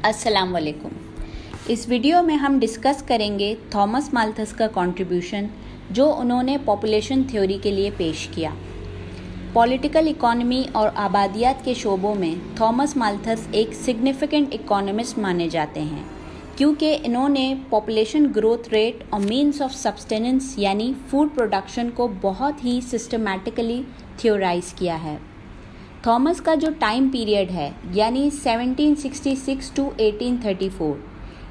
अस्सलाम वालेकुम। इस वीडियो में हम डिस्कस करेंगे थॉमस माल्थस का कंट्रीब्यूशन जो उन्होंने पॉपुलेशन थ्योरी के लिए पेश किया। पॉलिटिकल इकोनॉमी और आबादियात के शोबों में थॉमस माल्थस एक सिग्निफिकेंट इकोनॉमिस्ट माने जाते हैं क्योंकि इन्होंने पॉपुलेशन ग्रोथ रेट और मीन्स ऑफ सब्सटेनेंस यानी फूड प्रोडक्शन को बहुत ही सिस्टमैटिकली थ्योराइज किया है। थॉमस का जो टाइम पीरियड है यानी 1766 टू 1834,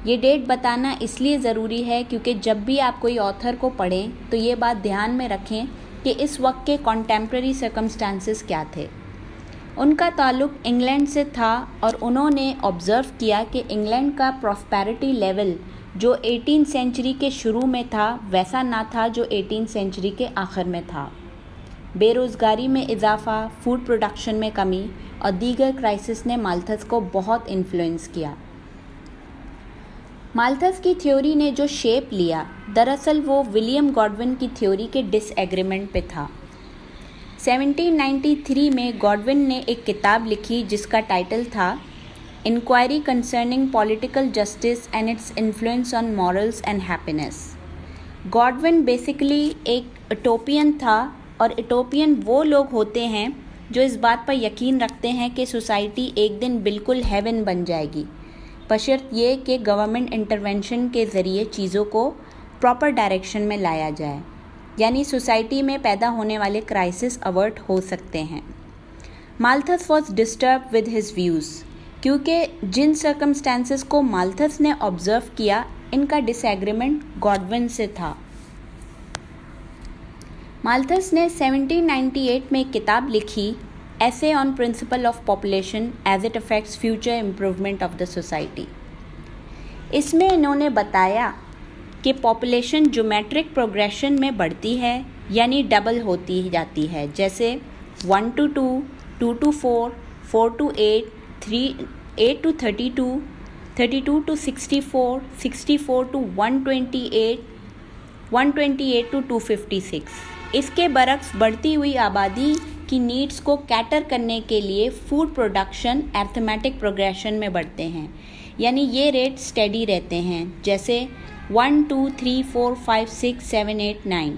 ये डेट बताना इसलिए ज़रूरी है क्योंकि जब भी आप कोई ऑथर को पढ़ें तो ये बात ध्यान में रखें कि इस वक्त के कॉन्टेम्प्रेरी सर्कमस्टांसेस क्या थे। उनका ताल्लुक इंग्लैंड से था और उन्होंने ऑब्ज़र्व किया कि इंग्लैंड का प्रॉस्पेरिटी लेवल जो 18th सेंचुरी के शुरू में था वैसा ना था जो 18th सेंचुरी के आखिर में था। बेरोज़गारी में इजाफ़ा, फूड प्रोडक्शन में कमी और दीगर क्राइसिस ने माल्थस को बहुत इन्फ्लुएंस किया। माल्थस की थ्योरी ने जो शेप लिया दरअसल वो विलियम गॉडविन की थ्योरी के डिसएग्रीमेंट पे था। 1793 में गॉडविन ने एक किताब लिखी जिसका टाइटल था inquiry concerning political justice and its influence on morals and happiness. Godwin basically एक यूटोपियन था और यूटोपियन वो लोग होते हैं जो इस बात पर यकीन रखते हैं कि सोसाइटी एक दिन बिल्कुल हेवन बन जाएगी, बशर्त ये कि गवर्नमेंट इंटरवेंशन के ज़रिए चीज़ों को प्रॉपर डायरेक्शन में लाया जाए, यानी सोसाइटी में पैदा होने वाले क्राइसिस अवर्ट हो सकते हैं। Malthus was disturb with his views क्योंकि जिन सर्कमस्टेंसेस को माल्थस ने ऑब्ज़र्व किया इनका डिसएग्रीमेंट गॉडविन से था। माल्थस ने 1798 में एक किताब लिखी essay on principle of population as it affects future improvement of the society. इसमें इन्होंने बताया कि पॉपुलेशन ज्योमेट्रिक प्रोग्रेशन में बढ़ती है यानी डबल होती जाती है, जैसे 1 to 2, 2 to 4, 4 to 8, 8 to 32, 32 to 64, 64 to 128, 128 to 256। इसके बरक्स बढ़ती हुई आबादी की नीड्स को कैटर करने के लिए फूड प्रोडक्शन अरिथमेटिक प्रोग्रेशन में बढ़ते हैं, यानी ये रेट स्टेडी रहते हैं, जैसे 1 2 3 4 5 6 7 8 9,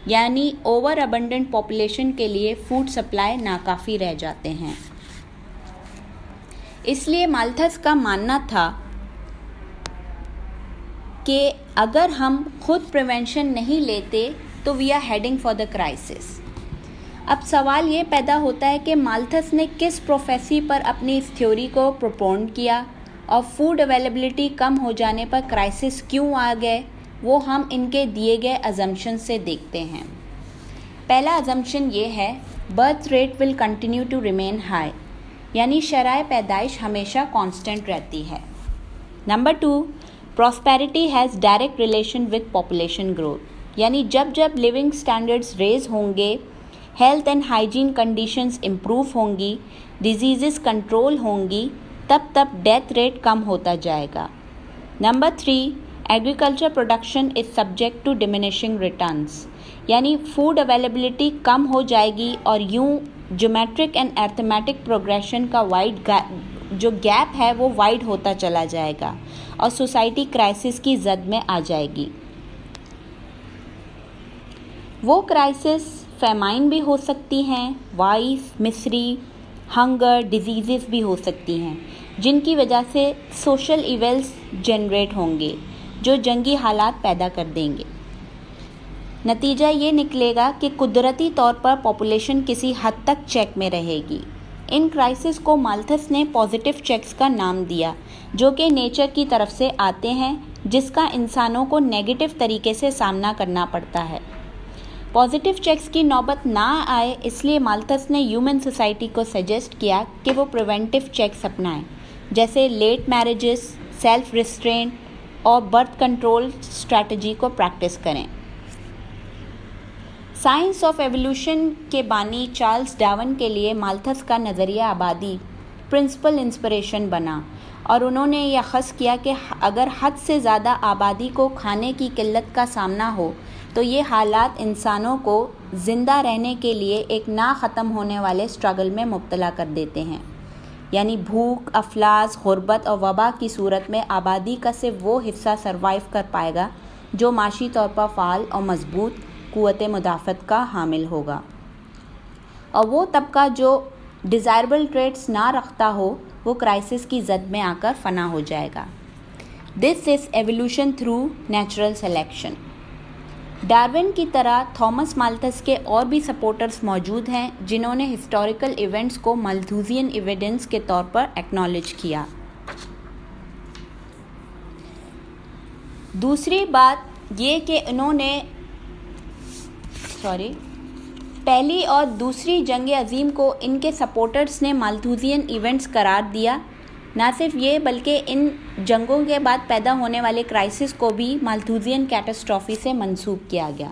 यानी ओवर अबंडेंट पॉपुलेशन के लिए फूड सप्लाई नाकाफ़ी रह जाते हैं। इसलिए माल्थस का मानना था कि अगर हम खुद प्रिवेंशन नहीं लेते तो we are heading for the crisis. अब सवाल ये पैदा होता है कि माल्थस ने किस प्रोफेसी पर अपनी इस थ्योरी को प्रोपोन्ड किया और फूड अवेलेबिलिटी कम हो जाने पर क्राइसिस क्यों आ गए, वो हम इनके दिए गए अजम्पशन से देखते हैं। पहला अजम्पशन ये है birth rate will continue to remain high, यानी शराय पैदाइश हमेशा कांस्टेंट रहती है। Number 2, prosperity has direct relation with population growth, यानी जब जब लिविंग स्टैंडर्ड्स रेज होंगे, health and hygiene conditions improve होंगी, डिजीज़ कंट्रोल होंगी, तब तब डेथ रेट कम होता जाएगा। Number 3, agriculture production is subject to diminishing returns, यानी फूड अवेलेबिलिटी कम हो जाएगी और यूं ज्योमेट्रिक एंड अरिथमेटिक प्रोग्रेशन का जो गैप है वो वाइड होता चला जाएगा और सोसाइटी क्राइसिस की जद में आ जाएगी। वो क्राइसिस फेमाइन भी हो सकती हैं, वाइस, मिसरी, हंगर, डिजीज़ भी हो सकती हैं, जिनकी वजह से सोशल इवेल्स जनरेट होंगे जो जंगी हालात पैदा कर देंगे। नतीजा ये निकलेगा कि कुदरती तौर पर पॉपुलेशन किसी हद तक चेक में रहेगी। इन क्राइसिस को माल्थस ने पॉजिटिव चेक्स का नाम दिया जो कि नेचर की तरफ से आते हैं, जिसका इंसानों को नेगेटिव तरीके से सामना करना पड़ता है। पॉजिटिव चेक्स की नौबत ना आए इसलिए माल्थस ने ह्यूमन सोसाइटी को सजेस्ट किया कि वो प्रिवेंटिव चेक्स अपनाएं, जैसे लेट मैरिजेस, सेल्फ रिस्ट्रेंट और बर्थ कंट्रोल स्ट्रैटेजी को प्रैक्टिस करें। साइंस ऑफ एवोल्यूशन के बानी चार्ल्स डार्विन के लिए माल्थस का नज़रिया आबादी प्रिंसिपल इंस्पिरेशन बना और उन्होंने यह अख़ज़ किया कि अगर हद से ज़्यादा आबादी को खाने की किल्लत का सामना हो तो ये हालात इंसानों को ज़िंदा रहने के लिए एक ना ख़त्म होने वाले स्ट्रगल में मुब्तला कर देते हैं। यानी भूख, अफलास, गुर्बत और वबा की सूरत में आबादी का सिर्फ वो हिस्सा सर्वाइव कर पाएगा जो माशी तौर पर फ़ाल और मजबूत क़ुव्वत मुदाफ़त का हामिल होगा, और वो तबका जो डिज़ायरेबल ट्रेड्स ना रखता हो वो क्राइसिस की जद में आकर फना हो जाएगा। This is evolution through natural selection. Darwin की तरह थॉमस माल्थस के और भी सपोर्टर्स मौजूद हैं जिन्होंने हिस्टोरिकल इवेंट्स को माल्थुसियन एविडेंस के तौर पर एक्नॉलेज किया। दूसरी बात ये कि इन्होंने पहली और दूसरी जंग अजीम को इनके सपोर्टर्स ने माल्थुसियन इवेंट्स करार दिया। ना सिर्फ ये बल्कि इन जंगों के बाद पैदा होने वाले क्राइसिस को भी माल्थुसियन कैटास्ट्रॉफी से मंसूब किया गया।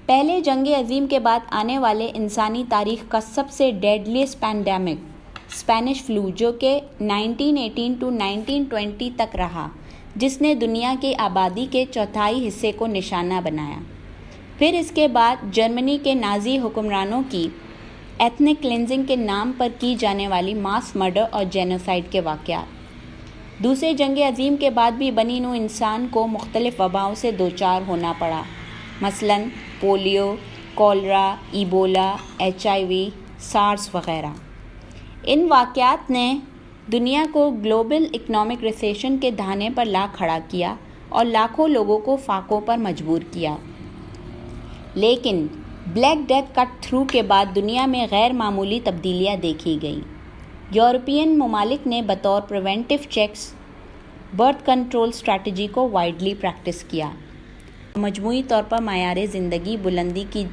पहले जंग अजीम के बाद आने वाले इंसानी तारीख का सबसे डेडलीस्ट पैंडेमिक स्पेनिश फ्लू, जो कि 1918 to 1920 तक रहा, जिसने दुनिया की आबादी के चौथाई हिस्से को निशाना बनाया। फिर इसके बाद जर्मनी के नाजी हुक्मरानों की एथनिक क्लिनजिंग के नाम पर की जाने वाली मास मर्डर और जेनोसाइड के वाक़यात। दूसरे जंग अजीम के बाद भी बनी नूं इंसान को मुख्तलिफ वबाओं से दोचार होना पड़ा, मसलन polio, cholera, Ebola, HIV, SARS वगैरह। इन वाक़यात ने दुनिया को ग्लोबल इकनॉमिक रिसेशन के धाने पर ला खड़ा किया और लाखों लोगों को फाकों पर मजबूर किया। लेकिन ब्लैक डेथ कट थ्रू के बाद दुनिया में गैर मामूली तब्दीलियाँ देखी गई। यूरोपियन ममालिक ने बतौर preventive checks birth control strategy को वाइडली प्रैक्टिस किया। मजमूई तौर पर मायारे ज़िंदगी बुलंदी की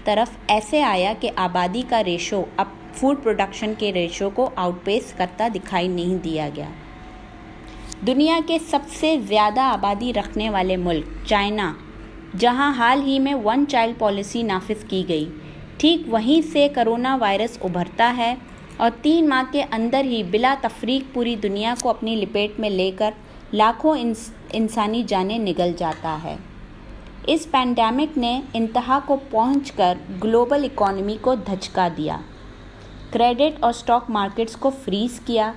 तरफ ऐसे आया कि आबादी का रेशो अब फूड प्रोडक्शन के रेशो को आउटपेस करता दिखाई नहीं दिया गया। दुनिया के सबसे ज़्यादा आबादी रखने वाले मुल्क चाइना, जहां हाल ही में 1 चाइल्ड पॉलिसी नाफिज की गई, ठीक वहीं से कोरोना वायरस उभरता है और 3 माह के अंदर ही बिला तफरीक पूरी दुनिया को अपनी लपेट में लेकर लाखों इंसानी जानें निगल जाता है। इस पैंडेमिक ने इंतहा को पहुंचकर ग्लोबल इकॉनमी को धचका दिया, क्रेडिट और स्टॉक मार्केट्स को फ्रीज किया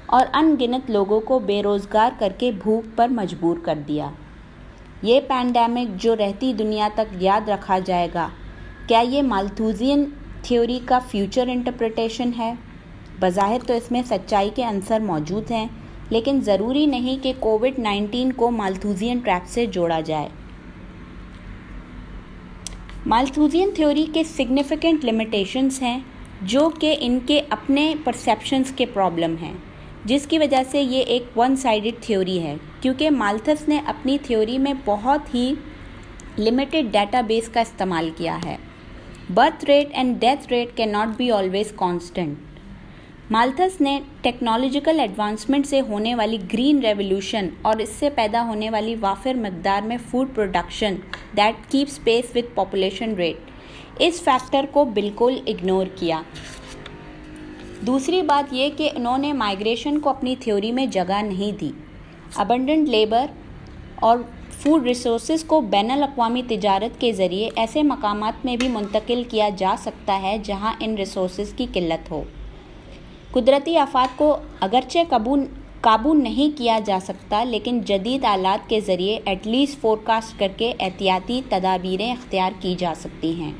और अनगिनत लोगों को बेरोज़गार करके भूख पर मजबूर कर दिया। ये पैंडेमिक जो रहती दुनिया तक याद रखा जाएगा, क्या ये माल्थुसियन थ्योरी का फ्यूचर इंटरप्रिटेशन है? बज़ाहिर तो इसमें सच्चाई के अंसर मौजूद हैं, लेकिन ज़रूरी नहीं कि कोविड-19 को माल्थुसियन ट्रैप से जोड़ा जाए। माल्थुसियन थ्योरी के सिग्निफिकेंट लिमिटेशंस हैं जो कि इनके अपने परसेप्शंस के प्रॉब्लम हैं, जिसकी वजह से ये एक वन साइडेड थ्योरी है, क्योंकि माल्थस ने अपनी थ्योरी में बहुत ही लिमिटेड डेटाबेस का इस्तेमाल किया है। Birth rate and death rate can not be always constant. Malthus ने टेक्नोलॉजिकल एडवांसमेंट से होने वाली ग्रीन रेवोल्यूशन और इससे पैदा होने वाली वाफिर मकदार में food production that keeps pace with population rate, इस फैक्टर को बिल्कुल इग्नोर किया। दूसरी बात यह कि उन्होंने माइग्रेशन को अपनी थ्योरी में जगह नहीं दी। अबंडेंट लेबर और फूड रिसोर्सेज को बैनुल अक़वामी तिजारत के ज़रिए ऐसे मकामात में भी मुंतकिल किया जा सकता है जहां इन रिसोर्सेज की किल्लत हो। कुदरती आफात को अगरचे काबू नहीं किया जा सकता, लेकिन जदीद आलात के ज़रिए एटलीस्ट फोरकास्ट करके एहतियाती तदाबीरें इख्तियार की जा सकती हैं।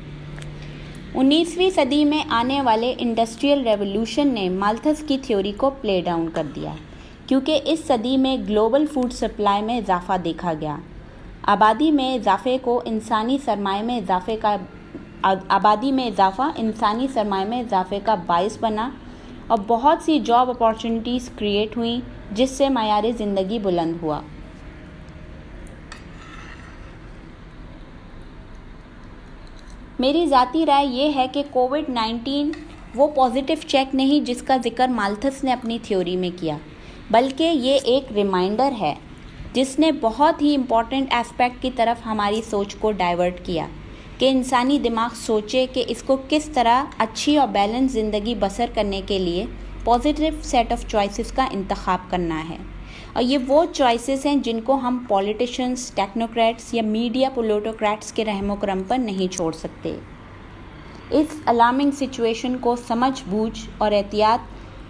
19वीं सदी में आने वाले इंडस्ट्रियल रेवोल्यूशन ने माल्थस की थ्योरी को प्ले डाउन कर दिया, क्योंकि इस सदी में ग्लोबल फूड सप्लाई में इजाफा देखा गया। आबादी में इजाफे को इंसानी सरमाए में इजाफे का बाइस बना और बहुत सी जॉब अपॉर्चुनिटीज़ क्रिएट हुई, जिससे मयार ज़िंदगी बुलंद हुआ। मेरी ज़ाती राय ये है कि कोविड-19 वो पॉजिटिव चेक नहीं जिसका जिक्र माल्थस ने अपनी थ्योरी में किया, बल्कि ये एक रिमाइंडर है जिसने बहुत ही इम्पॉर्टेंट एस्पेक्ट की तरफ हमारी सोच को डाइवर्ट किया कि इंसानी दिमाग सोचे कि इसको किस तरह अच्छी और बैलेंस ज़िंदगी बसर करने के लिए पॉजिटिव सेट ऑफ चॉइसेस का इंतखाब करना है। और ये वो चॉइसेस हैं जिनको हम पॉलिटिशियंस, टेक्नोक्रेट्स या मीडिया पोलिटोक्रेट्स के रहमो करम पर नहीं छोड़ सकते। इस अलार्मिंग सिचुएशन को समझ बूझ और एहतियात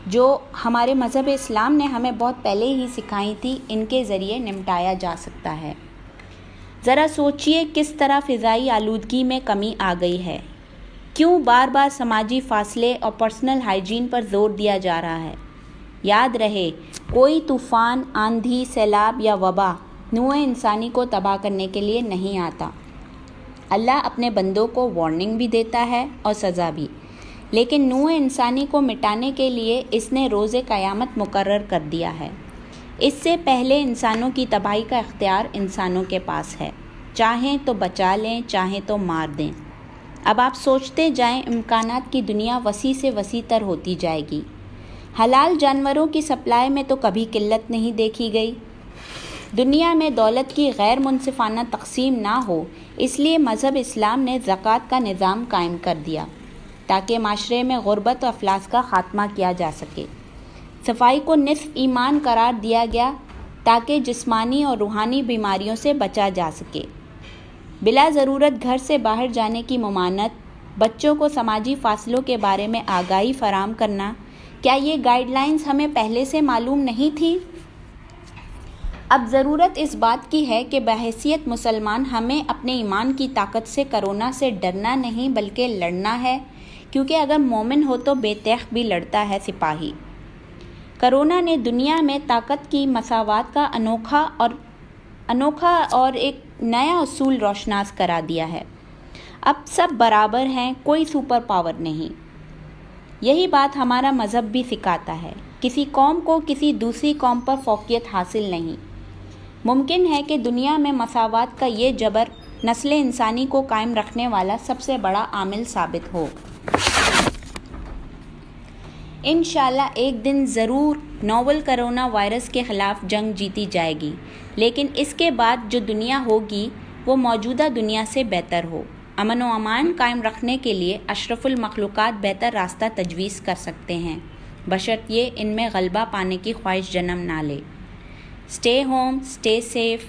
जो हमारे मज़हब इस्लाम ने हमें बहुत पहले ही सिखाई थी, इनके ज़रिए निपटाया जा सकता है। ज़रा सोचिए किस तरह फ़िज़ाई आलूदगी में कमी आ गई है। क्यों बार बार समाजी फासले और पर्सनल हाइजीन पर जोर दिया जा रहा है। याद रहे, कोई तूफ़ान, आंधी, सैलाब या वबा नूए इंसानी को तबाह करने के लिए नहीं आता। अल्लाह अपने बंदों को वार्निंग भी देता है और सज़ा भी, लेकिन नूए इंसानी को मिटाने के लिए इसने रोज़े क़यामत मुकर्रर कर दिया है। इससे पहले इंसानों की तबाही का इख्तियार इंसानों के पास है। चाहें तो बचा लें, चाहें तो मार दें। अब आप सोचते जाएं, इम्कानात की दुनिया वसी से वसी तर होती जाएगी। हलाल जानवरों की सप्लाई में तो कभी किल्लत नहीं देखी गई। दुनिया में दौलत की गैर मुनसिफाना तकसीम ना हो, इसलिए मज़हब इस्लाम ने ज़कात का निज़ाम कायम कर दिया ताकि माशरे में गुर्बत और अफलास का ख़ात्मा किया जा सके। सफाई को निस्फ ईमान करार दिया गया ताकि जिस्मानी और रूहानी बीमारियों से बचा जा सके। बिला ज़रूरत घर से बाहर जाने की ममानत, बच्चों को समाजी फासलों के बारे में आगाही फराहम करना, क्या ये गाइडलाइंस हमें पहले से मालूम नहीं थी? अब ज़रूरत इस बात की है कि बहैसियत मुसलमान हमें अपने ईमान की ताकत से कोरोना से डरना नहीं बल्कि लड़ना है, क्योंकि अगर मोमिन हो तो बेतैख भी लड़ता है सिपाही। कोरोना ने दुनिया में ताकत की मसावात का अनोखा और एक नया उसूल रोशनास करा दिया है। अब सब बराबर हैं, कोई सुपर पावर नहीं। यही बात हमारा मज़हब भी सिखाता है। किसी कौम को किसी दूसरी कौम पर फौकियत हासिल नहीं। मुमकिन है कि दुनिया में मसावात का ये जबर नस्ल इंसानी को कायम रखने वाला सबसे बड़ा आमिल साबित हो। इंशाल्लाह एक दिन ज़रूर नोवेल कोरोना वायरस के ख़िलाफ़ जंग जीती जाएगी, लेकिन इसके बाद जो दुनिया होगी वो मौजूदा दुनिया से बेहतर हो। अमन व अमान कायम रखने के लिए अशरफुल मखलूक़ात बेहतर रास्ता तजवीज़ कर सकते हैं, बशर्ते ये इनमें गलबा पाने की ख्वाहिश जन्म ना ले। Stay home, stay safe.